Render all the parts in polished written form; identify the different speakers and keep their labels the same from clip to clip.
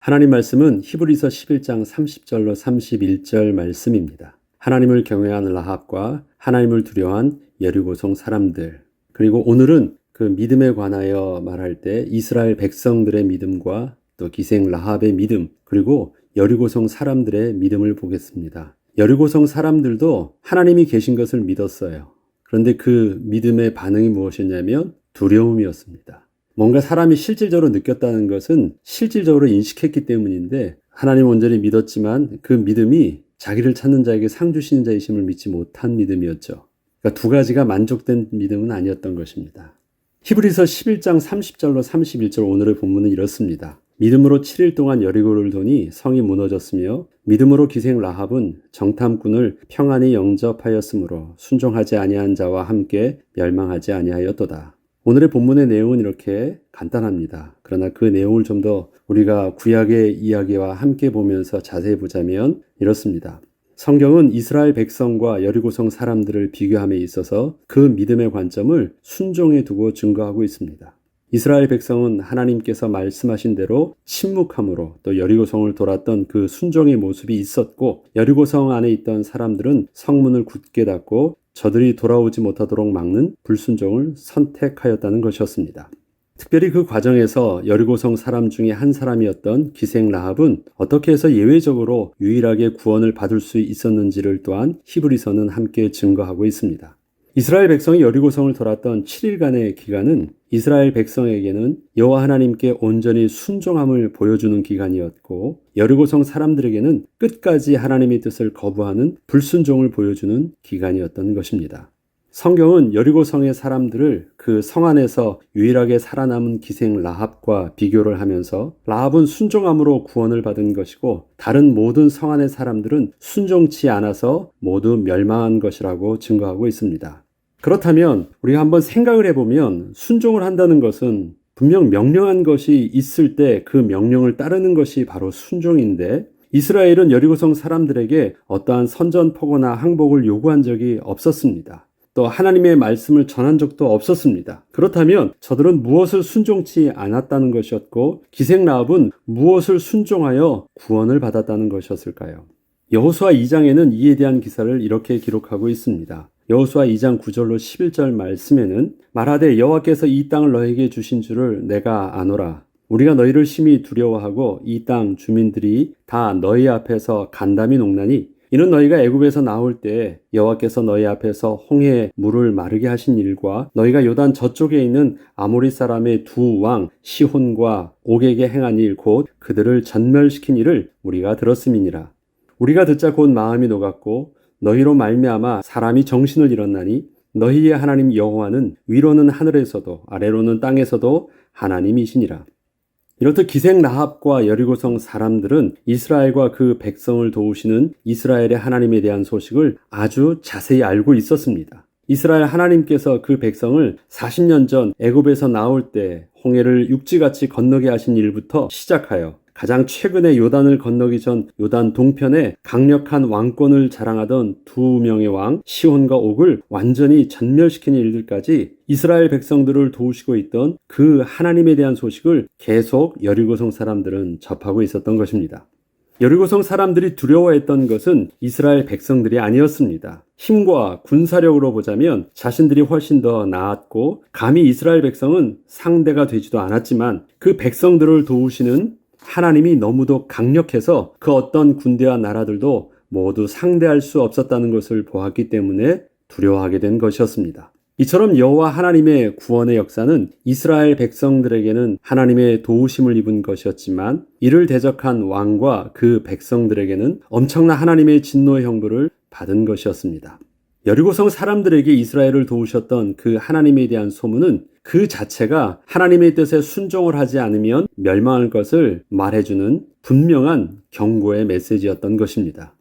Speaker 1: 하나님 말씀은 히브리서 11장 30절로 31절 말씀입니다. 하나님을 경외한 라합과 하나님을 두려워한 여리고성 사람들, 그리고 오늘은 그 믿음에 관하여 말할 때 이스라엘 백성들의 믿음과 또 기생 라합의 믿음, 그리고 여리고성 사람들의 믿음을 보겠습니다. 여리고성 사람들도 하나님이 계신 것을 믿었어요. 그런데 그 믿음의 반응이 무엇이었냐면 두려움이었습니다. 뭔가 사람이 실질적으로 느꼈다는 것은 실질적으로 인식했기 때문인데, 하나님 온전히 믿었지만 그 믿음이 자기를 찾는 자에게 상 주시는 자이심을 믿지 못한 믿음이었죠. 그러니까 두 가지가 만족된 믿음은 아니었던 것입니다. 히브리서 11장 30절로 31절 오늘의 본문은 이렇습니다. 믿음으로 7일 동안 여리고를 도니 성이 무너졌으며 믿음으로 기생 라합은 정탐꾼을 평안히 영접하였으므로 순종하지 아니한 자와 함께 멸망하지 아니하였도다. 오늘의 본문의 내용은 이렇게 간단합니다. 그러나 그 내용을 좀 더 우리가 구약의 이야기와 함께 보면서 자세히 보자면 이렇습니다. 성경은 이스라엘 백성과 여리고성 사람들을 비교함에 있어서 그 믿음의 관점을 순종에 두고 증거하고 있습니다. 이스라엘 백성은 하나님께서 말씀하신 대로 침묵함으로 또 여리고성을 돌았던 그 순종의 모습이 있었고, 여리고성 안에 있던 사람들은 성문을 굳게 닫고 저들이 돌아오지 못하도록 막는 불순종을 선택하였다는 것이었습니다. 특별히 그 과정에서 여리고성 사람 중에 한 사람이었던 기생 라합은 어떻게 해서 예외적으로 유일하게 구원을 받을 수 있었는지를 또한 히브리서는 함께 증거하고 있습니다. 이스라엘 백성이 여리고성을 돌았던 7일간의 기간은 이스라엘 백성에게는 여호와 하나님께 온전히 순종함을 보여주는 기간이었고, 여리고성 사람들에게는 끝까지 하나님의 뜻을 거부하는 불순종을 보여주는 기간이었던 것입니다. 성경은 여리고성의 사람들을 그 성 안에서 유일하게 살아남은 기생 라합과 비교를 하면서, 라합은 순종함으로 구원을 받은 것이고 다른 모든 성 안의 사람들은 순종치 않아서 모두 멸망한 것이라고 증거하고 있습니다. 그렇다면 우리가 한번 생각을 해보면, 순종을 한다는 것은 분명 명령한 것이 있을 때 그 명령을 따르는 것이 바로 순종인데, 이스라엘은 여리고성 사람들에게 어떠한 선전포고나 항복을 요구한 적이 없었습니다. 또 하나님의 말씀을 전한 적도 없었습니다. 그렇다면 저들은 무엇을 순종치 않았다는 것이었고, 기생 라합은 무엇을 순종하여 구원을 받았다는 것이었을까요? 여호수아 2장에는 이에 대한 기사를 이렇게 기록하고 있습니다. 여호수아 2장 9절로 11절 말씀에는 말하되 여호와께서 이 땅을 너에게 주신 줄을 내가 아노라. 우리가 너희를 심히 두려워하고 이 땅 주민들이 다 너희 앞에서 간담이 녹나니, 이는 너희가 애굽에서 나올 때 여호와께서 너희 앞에서 홍해에 물을 마르게 하신 일과 너희가 요단 저쪽에 있는 아모리 사람의 두 왕 시혼과 옥에게 행한 일 곧 그들을 전멸시킨 일을 우리가 들었음이니라. 우리가 듣자 곧 마음이 녹았고 너희로 말미암아 사람이 정신을 잃었나니, 너희의 하나님 여호와는 위로는 하늘에서도 아래로는 땅에서도 하나님이시니라. 이렇듯 기생 라합과 여리고성 사람들은 이스라엘과 그 백성을 도우시는 이스라엘의 하나님에 대한 소식을 아주 자세히 알고 있었습니다. 이스라엘 하나님께서 그 백성을 40년 전 애굽에서 나올 때 홍해를 육지같이 건너게 하신 일부터 시작하여 가장 최근에 요단을 건너기 전 요단 동편에 강력한 왕권을 자랑하던 두 명의 왕 시혼과 옥을 완전히 전멸시키는 일들까지 이스라엘 백성들을 도우시고 있던 그 하나님에 대한 소식을 계속 여리고성 사람들은 접하고 있었던 것입니다. 여리고성 사람들이 두려워했던 것은 이스라엘 백성들이 아니었습니다. 힘과 군사력으로 보자면 자신들이 훨씬 더 나았고, 감히 이스라엘 백성은 상대가 되지도 않았지만 그 백성들을 도우시는 하나님이 너무도 강력해서 그 어떤 군대와 나라들도 모두 상대할 수 없었다는 것을 보았기 때문에 두려워하게 된 것이었습니다. 이처럼 여호와 하나님의 구원의 역사는 이스라엘 백성들에게는 하나님의 도우심을 입은 것이었지만, 이를 대적한 왕과 그 백성들에게는 엄청난 하나님의 진노의 형벌을 받은 것이었습니다. 여리고성 사람들에게 이스라엘을 도우셨던 그 하나님에 대한 소문은 그 자체가 하나님의 뜻에 순종을 하지 않으면 멸망할 것을 말해주는 분명한 경고의 메시지였던 것입니다.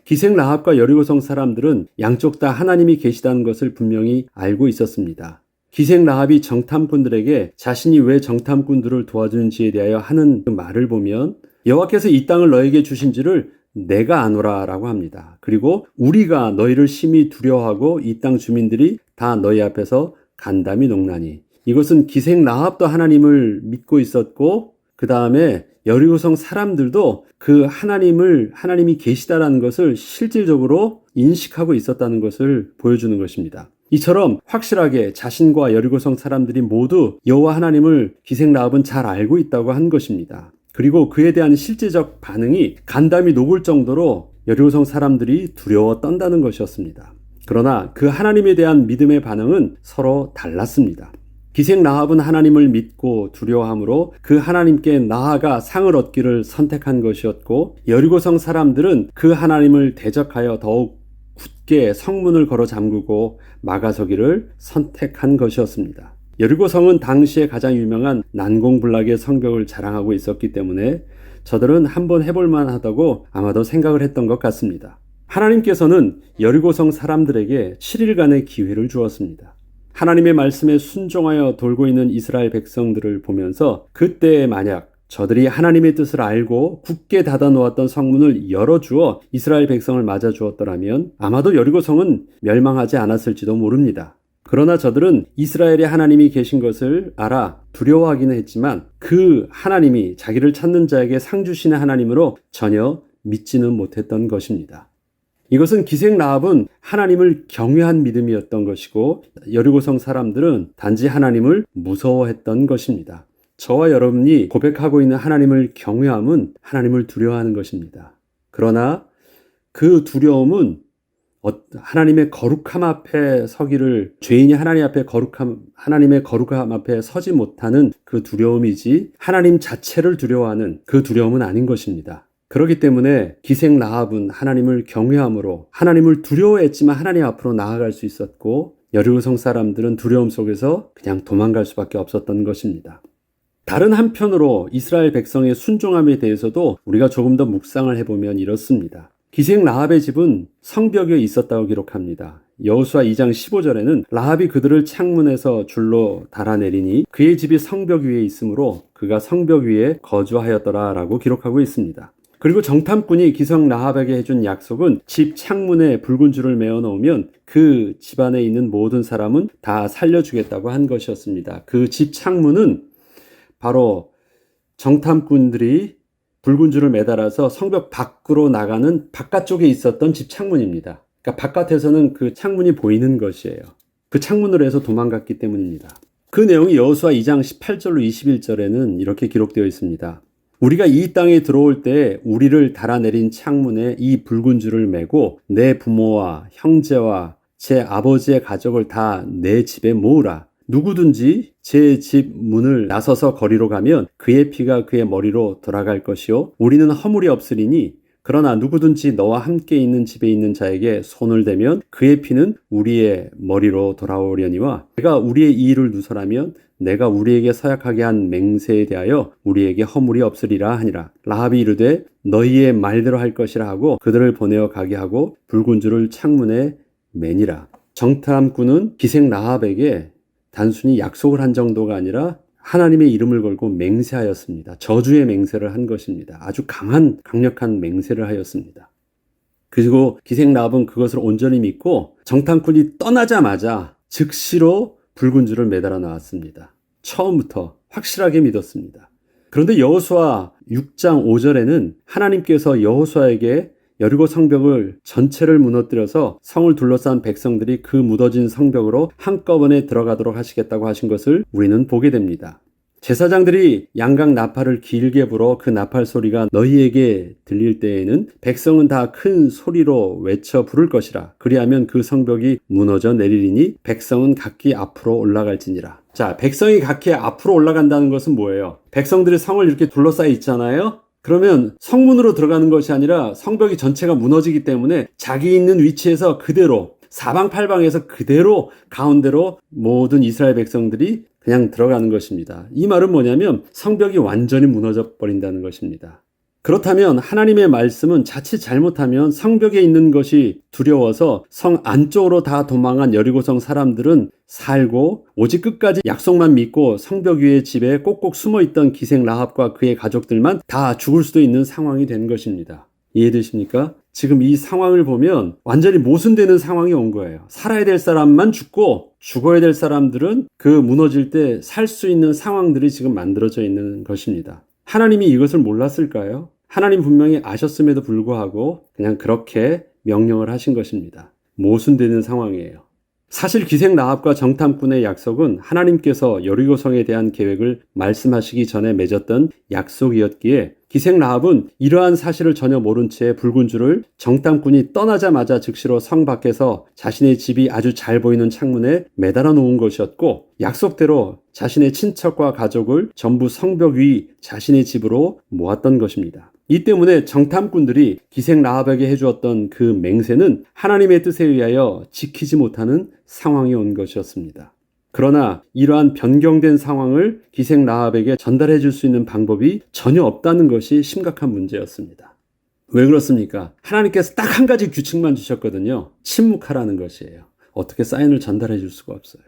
Speaker 1: 기생 라합과 여리고성 사람들은 양쪽 다 하나님이 계시다는 것을 분명히 알고 있었습니다. 기생 라합이 정탐꾼들에게 자신이 왜 정탐꾼들을 도와주는지에 대하여 하는 그 말을 보면, 여호와께서 이 땅을 너에게 주신지를 내가 아노라 라고 합니다. 그리고 우리가 너희를 심히 두려워하고 이 땅 주민들이 다 너희 앞에서 간담이 녹나니, 이것은 기생 라합도 하나님을 믿고 있었고 그 다음에 여리고성 사람들도 그 하나님이 계시다라는 것을 실질적으로 인식하고 있었다는 것을 보여주는 것입니다. 이처럼 확실하게 자신과 여리고성 사람들이 모두 여호와 하나님을 기생 라합은 잘 알고 있다고 한 것입니다. 그리고 그에 대한 실제적 반응이 간담이 녹을 정도로 여리고성 사람들이 두려워 떤다는 것이었습니다. 그러나 그 하나님에 대한 믿음의 반응은 서로 달랐습니다. 기생 라합은 하나님을 믿고 두려워함으로 그 하나님께 나아가 상을 얻기를 선택한 것이었고, 여리고성 사람들은 그 하나님을 대적하여 더욱 굳게 성문을 걸어 잠그고 막아서기를 선택한 것이었습니다. 여리고성은 당시에 가장 유명한 난공불락의 성벽을 자랑하고 있었기 때문에 저들은 한번 해볼 만하다고 아마도 생각을 했던 것 같습니다. 하나님께서는 여리고성 사람들에게 7일간의 기회를 주었습니다. 하나님의 말씀에 순종하여 돌고 있는 이스라엘 백성들을 보면서 그때 만약 저들이 하나님의 뜻을 알고 굳게 닫아놓았던 성문을 열어주어 이스라엘 백성을 맞아주었더라면 아마도 여리고성은 멸망하지 않았을지도 모릅니다. 그러나 저들은 이스라엘의 하나님이 계신 것을 알아 두려워하기는 했지만 그 하나님이 자기를 찾는 자에게 상 주시는 하나님으로 전혀 믿지는 못했던 것입니다. 이것은 기생 라합은 하나님을 경외한 믿음이었던 것이고, 여리고성 사람들은 단지 하나님을 무서워했던 것입니다. 저와 여러분이 고백하고 있는 하나님을 경외함은 하나님을 두려워하는 것입니다. 그러나 그 두려움은 하나님의 거룩함 앞에 서기를, 죄인이 하나님의 거룩함 앞에 서지 못하는 그 두려움이지 하나님 자체를 두려워하는 그 두려움은 아닌 것입니다. 그렇기 때문에 기생 라합은 하나님을 경외함으로 하나님을 두려워했지만 하나님 앞으로 나아갈 수 있었고, 여리고성 사람들은 두려움 속에서 그냥 도망갈 수밖에 없었던 것입니다. 다른 한편으로 이스라엘 백성의 순종함에 대해서도 우리가 조금 더 묵상을 해보면 이렇습니다. 기생 라합의 집은 성벽 위에 있었다고 기록합니다. 여호수아 2장 15절에는 라합이 그들을 창문에서 줄로 달아내리니 그의 집이 성벽 위에 있으므로 그가 성벽 위에 거주하였더라 라고 기록하고 있습니다. 그리고 정탐꾼이 기생 라합에게 해준 약속은 집 창문에 붉은 줄을 메어 놓으면 그 집안에 있는 모든 사람은 다 살려주겠다고 한 것이었습니다. 그 집 창문은 바로 정탐꾼들이 붉은 줄을 매달아서 성벽 밖으로 나가는 바깥쪽에 있었던 집 창문입니다. 그러니까 바깥에서는 그 창문이 보이는 것이에요. 그 창문으로 해서 도망갔기 때문입니다. 그 내용이 여호수아 2장 18절로 21절에는 이렇게 기록되어 있습니다. 우리가 이 땅에 들어올 때 우리를 달아내린 창문에 이 붉은 줄을 매고 내 부모와 형제와 제 아버지의 가족을 다 내 집에 모으라. 누구든지 제 집 문을 나서서 거리로 가면 그의 피가 그의 머리로 돌아갈 것이요 우리는 허물이 없으리니, 그러나 누구든지 너와 함께 있는 집에 있는 자에게 손을 대면 그의 피는 우리의 머리로 돌아오려니와 내가 우리의 이 일을 누설하면 내가 우리에게 서약하게 한 맹세에 대하여 우리에게 허물이 없으리라 하니라. 라합이 이르되 너희의 말대로 할 것이라 하고 그들을 보내어 가게 하고 붉은 줄을 창문에 매니라. 정탐꾼은 기생 라합에게 단순히 약속을 한 정도가 아니라 하나님의 이름을 걸고 맹세하였습니다. 저주의 맹세를 한 것입니다. 아주 강력한 맹세를 하였습니다. 그리고 기생 라합은 그것을 온전히 믿고 정탐꾼이 떠나자마자 즉시로 붉은 줄을 매달아 나왔습니다. 처음부터 확실하게 믿었습니다. 그런데 여호수아 6장 5절에는 하나님께서 여호수아에게 여리고 성벽을 전체를 무너뜨려서 성을 둘러싼 백성들이 그 무너진 성벽으로 한꺼번에 들어가도록 하시겠다고 하신 것을 우리는 보게 됩니다. 제사장들이 양각 나팔을 길게 불어 그 나팔 소리가 너희에게 들릴 때에는 백성은 다 큰 소리로 외쳐 부를 것이라. 그리하면 그 성벽이 무너져 내리리니 백성은 각기 앞으로 올라갈지니라. 자, 백성이 각기 앞으로 올라간다는 것은 뭐예요? 백성들이 성을 이렇게 둘러싸여 있잖아요. 그러면 성문으로 들어가는 것이 아니라 성벽이 전체가 무너지기 때문에 자기 있는 위치에서 그대로 사방팔방에서 그대로 가운데로 모든 이스라엘 백성들이 그냥 들어가는 것입니다. 이 말은 뭐냐면 성벽이 완전히 무너져 버린다는 것입니다. 그렇다면 하나님의 말씀은 자칫 잘못하면 성벽에 있는 것이 두려워서 성 안쪽으로 다 도망한 여리고성 사람들은 살고 오직 끝까지 약속만 믿고 성벽 위의 집에 꼭꼭 숨어있던 기생 라합과 그의 가족들만 다 죽을 수도 있는 상황이 된 것입니다. 이해되십니까? 지금 이 상황을 보면 완전히 모순되는 상황이 온 거예요. 살아야 될 사람만 죽고 죽어야 될 사람들은 그 무너질 때 살 수 있는 상황들이 지금 만들어져 있는 것입니다. 하나님이 이것을 몰랐을까요? 하나님 분명히 아셨음에도 불구하고 그냥 그렇게 명령을 하신 것입니다. 모순되는 상황이에요. 사실 기생 라합과 정탐꾼의 약속은 하나님께서 여리고성에 대한 계획을 말씀하시기 전에 맺었던 약속이었기에 기생 라합은 이러한 사실을 전혀 모른 채 붉은 줄을 정탐꾼이 떠나자마자 즉시로 성 밖에서 자신의 집이 아주 잘 보이는 창문에 매달아 놓은 것이었고, 약속대로 자신의 친척과 가족을 전부 성벽 위 자신의 집으로 모았던 것입니다. 이 때문에 정탐꾼들이 기생 라합에게 해주었던 그 맹세는 하나님의 뜻에 의하여 지키지 못하는 상황이 온 것이었습니다. 그러나 이러한 변경된 상황을 기생 라합에게 전달해 줄 수 있는 방법이 전혀 없다는 것이 심각한 문제였습니다. 왜 그렇습니까? 하나님께서 딱 한 가지 규칙만 주셨거든요. 침묵하라는 것이에요. 어떻게 사인을 전달해 줄 수가 없어요.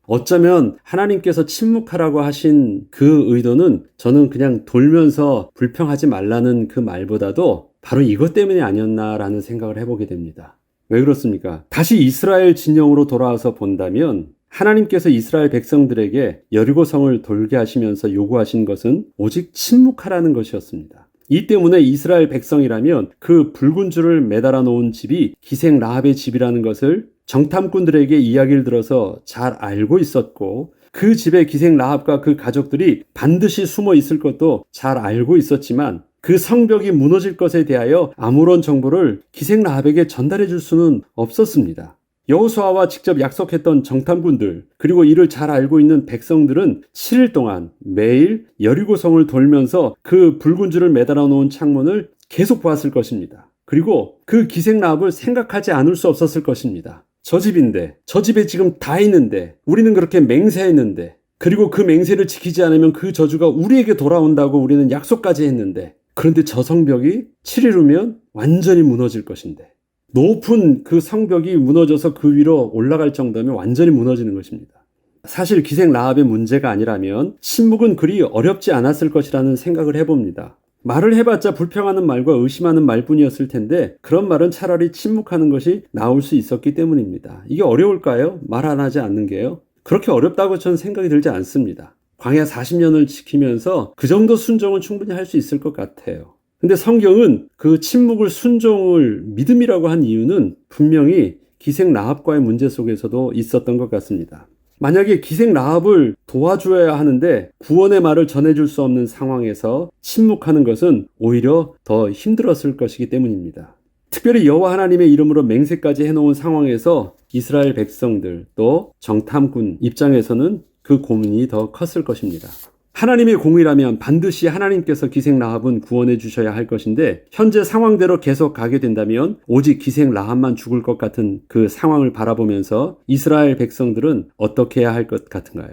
Speaker 1: 어쩌면 하나님께서 침묵하라고 하신 그 의도는 저는 그냥 돌면서 불평하지 말라는 그 말보다도 바로 이것 때문이 아니었나라는 생각을 해보게 됩니다. 왜 그렇습니까? 다시 이스라엘 진영으로 돌아와서 본다면 하나님께서 이스라엘 백성들에게 여리고성을 돌게 하시면서 요구하신 것은 오직 침묵하라는 것이었습니다. 이 때문에 이스라엘 백성이라면 그 붉은 줄을 매달아 놓은 집이 기생 라합의 집이라는 것을 정탐꾼들에게 이야기를 들어서 잘 알고 있었고, 그 집에 기생 라합과 그 가족들이 반드시 숨어 있을 것도 잘 알고 있었지만 그 성벽이 무너질 것에 대하여 아무런 정보를 기생 라합에게 전달해 줄 수는 없었습니다. 여호수아와 직접 약속했던 정탐꾼들, 그리고 이를 잘 알고 있는 백성들은 7일 동안 매일 여리고성을 돌면서 그 붉은 줄을 매달아 놓은 창문을 계속 보았을 것입니다. 그리고 그 기생 라합을 생각하지 않을 수 없었을 것입니다. 저 집인데, 저 집에 지금 다 있는데, 우리는 그렇게 맹세했는데, 그리고 그 맹세를 지키지 않으면 그 저주가 우리에게 돌아온다고 우리는 약속까지 했는데, 그런데 저 성벽이 7일 후면 완전히 무너질 것인데, 높은 그 성벽이 무너져서 그 위로 올라갈 정도면 완전히 무너지는 것입니다. 사실 기생 라합의 문제가 아니라면 침묵은 그리 어렵지 않았을 것이라는 생각을 해봅니다. 말을 해봤자 불평하는 말과 의심하는 말뿐이었을 텐데 그런 말은 차라리 침묵하는 것이 나올 수 있었기 때문입니다. 이게 어려울까요? 말 안 하지 않는 게요? 그렇게 어렵다고 저는 생각이 들지 않습니다. 광야 40년을 지키면서 그 정도 순종은 충분히 할 수 있을 것 같아요. 근데 성경은 그 침묵을 순종을 믿음이라고 한 이유는 분명히 기생 라합과의 문제 속에서도 있었던 것 같습니다. 만약에 기생 라합을 도와줘야 하는데 구원의 말을 전해줄 수 없는 상황에서 침묵하는 것은 오히려 더 힘들었을 것이기 때문입니다. 특별히 여호와 하나님의 이름으로 맹세까지 해놓은 상황에서 이스라엘 백성들 또 정탐꾼 입장에서는 그 고민이 더 컸을 것입니다. 하나님의 공의라면 반드시 하나님께서 기생 라합은 구원해 주셔야 할 것인데 현재 상황대로 계속 가게 된다면 오직 기생 라합만 죽을 것 같은 그 상황을 바라보면서 이스라엘 백성들은 어떻게 해야 할 것 같은가요?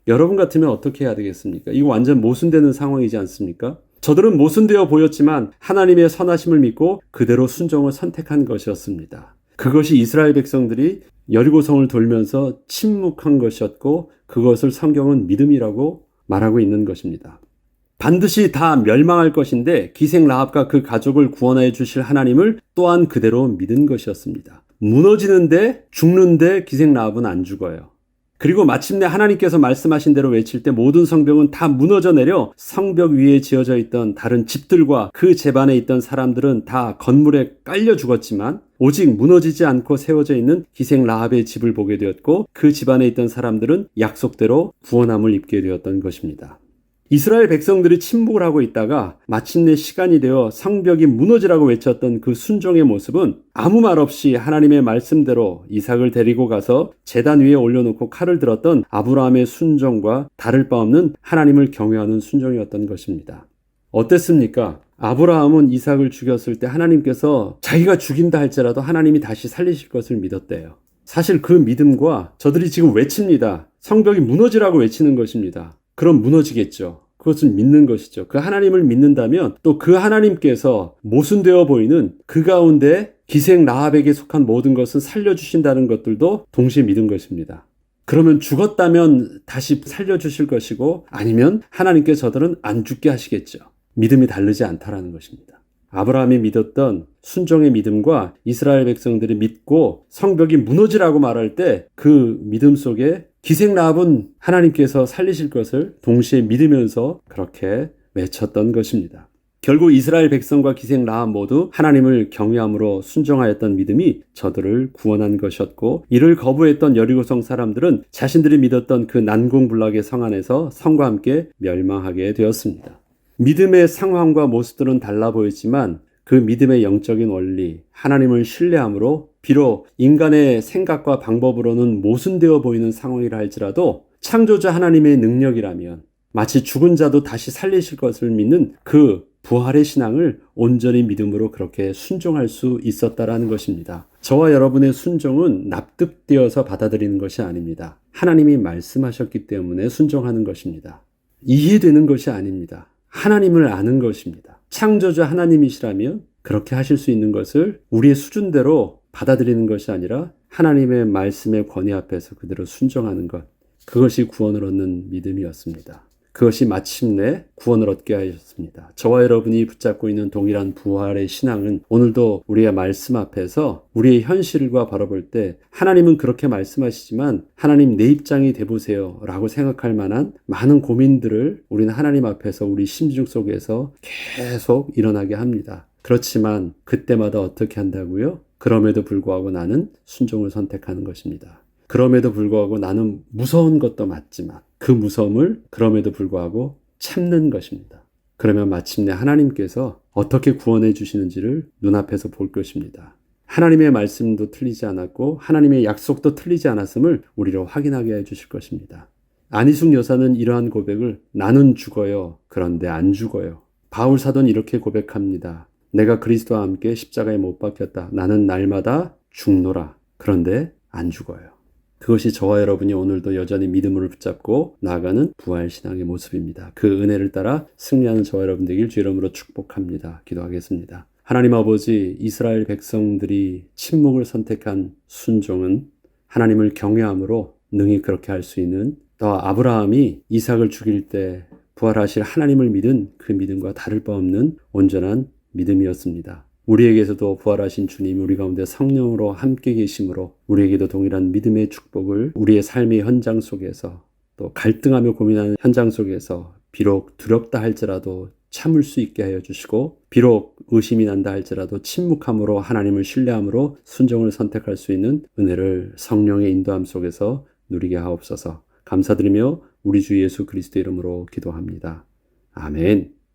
Speaker 1: 여러분 같으면 어떻게 해야 되겠습니까? 이거 완전 모순되는 상황이지 않습니까? 저들은 모순되어 보였지만 하나님의 선하심을 믿고 그대로 순종을 선택한 것이었습니다. 그것이 이스라엘 백성들이 여리고성을 돌면서 침묵한 것이었고 그것을 성경은 믿음이라고 말하고 있는 것입니다. 반드시 다 멸망할 것인데 기생 라합과 그 가족을 구원해 주실 하나님을 또한 그대로 믿은 것이었습니다. 무너지는데 죽는데 기생 라합은 안 죽어요. 그리고 마침내 하나님께서 말씀하신 대로 외칠 때 모든 성벽은 다 무너져 내려 성벽 위에 지어져 있던 다른 집들과 그 집안에 있던 사람들은 다 건물에 깔려 죽었지만 오직 무너지지 않고 세워져 있는 기생 라합의 집을 보게 되었고 그 집안에 있던 사람들은 약속대로 구원함을 입게 되었던 것입니다. 이스라엘 백성들이 침묵을 하고 있다가 마침내 시간이 되어 성벽이 무너지라고 외쳤던 그 순종의 모습은 아무 말 없이 하나님의 말씀대로 이삭을 데리고 가서 제단 위에 올려놓고 칼을 들었던 아브라함의 순종과 다를 바 없는 하나님을 경외하는 순종이었던 것입니다. 어땠습니까? 아브라함은 이삭을 죽였을 때 하나님께서 자기가 죽인다 할지라도 하나님이 다시 살리실 것을 믿었대요. 사실 그 믿음과 저들이 지금 외칩니다. 성벽이 무너지라고 외치는 것입니다. 그럼 무너지겠죠. 그것은 믿는 것이죠. 그 하나님을 믿는다면 또 그 하나님께서 모순되어 보이는 그 가운데 기생 라합에게 속한 모든 것은 살려주신다는 것들도 동시에 믿은 것입니다. 그러면 죽었다면 다시 살려주실 것이고 아니면 하나님께서 저들은 안 죽게 하시겠죠. 믿음이 다르지 않다라는 것입니다. 아브라함이 믿었던 순종의 믿음과 이스라엘 백성들이 믿고 성벽이 무너지라고 말할 때 그 믿음 속에 기생 라합은 하나님께서 살리실 것을 동시에 믿으면서 그렇게 외쳤던 것입니다. 결국 이스라엘 백성과 기생 라합 모두 하나님을 경외함으로 순종하였던 믿음이 저들을 구원한 것이었고, 이를 거부했던 여리고성 사람들은 자신들이 믿었던 그 난공불락의 성 안에서 성과 함께 멸망하게 되었습니다. 믿음의 상황과 모습들은 달라 보이지만 그 믿음의 영적인 원리, 하나님을 신뢰함으로 비록 인간의 생각과 방법으로는 모순되어 보이는 상황이라 할지라도 창조자 하나님의 능력이라면 마치 죽은 자도 다시 살리실 것을 믿는 그 부활의 신앙을 온전히 믿음으로 그렇게 순종할 수 있었다라는 것입니다. 저와 여러분의 순종은 납득되어서 받아들이는 것이 아닙니다. 하나님이 말씀하셨기 때문에 순종하는 것입니다. 이해되는 것이 아닙니다. 하나님을 아는 것입니다. 창조주 하나님이시라면 그렇게 하실 수 있는 것을 우리의 수준대로 받아들이는 것이 아니라 하나님의 말씀의 권위 앞에서 그대로 순종하는 것, 그것이 구원을 얻는 믿음이었습니다. 그것이 마침내 구원을 얻게 하셨습니다. 저와 여러분이 붙잡고 있는 동일한 부활의 신앙은 오늘도 우리의 말씀 앞에서 우리의 현실과 바라볼 때 하나님은 그렇게 말씀하시지만 하나님 내 입장이 돼보세요 라고 생각할 만한 많은 고민들을 우리는 하나님 앞에서 우리 심중 속에서 계속 일어나게 합니다. 그렇지만 그때마다 어떻게 한다고요? 그럼에도 불구하고 나는 순종을 선택하는 것입니다. 그럼에도 불구하고 나는 무서운 것도 맞지만 그 무서움을 그럼에도 불구하고 참는 것입니다. 그러면 마침내 하나님께서 어떻게 구원해 주시는지를 눈앞에서 볼 것입니다. 하나님의 말씀도 틀리지 않았고 하나님의 약속도 틀리지 않았음을 우리로 확인하게 해 주실 것입니다. 안희숙 여사는 이러한 고백을 나는 죽어요. 그런데 안 죽어요. 바울 사도는 이렇게 고백합니다. 내가 그리스도와 함께 십자가에 못 박혔다. 나는 날마다 죽노라. 그런데 안 죽어요. 그것이 저와 여러분이 오늘도 여전히 믿음을 붙잡고 나아가는 부활신앙의 모습입니다. 그 은혜를 따라 승리하는 저와 여러분 되길 주 이름으로 축복합니다. 기도하겠습니다. 하나님 아버지, 이스라엘 백성들이 침묵을 선택한 순종은 하나님을 경외함으로 능히 그렇게 할 수 있는, 또 아브라함이 이삭을 죽일 때 부활하실 하나님을 믿은 그 믿음과 다를 바 없는 온전한 믿음이었습니다. 우리에게서도 부활하신 주님 우리 가운데 성령으로 함께 계심으로 우리에게도 동일한 믿음의 축복을 우리의 삶의 현장 속에서, 또 갈등하며 고민하는 현장 속에서 비록 두렵다 할지라도 참을 수 있게 하여 주시고, 비록 의심이 난다 할지라도 침묵함으로 하나님을 신뢰함으로 순종을 선택할 수 있는 은혜를 성령의 인도함 속에서 누리게 하옵소서. 감사드리며 우리 주 예수 그리스도 이름으로 기도합니다. 아멘.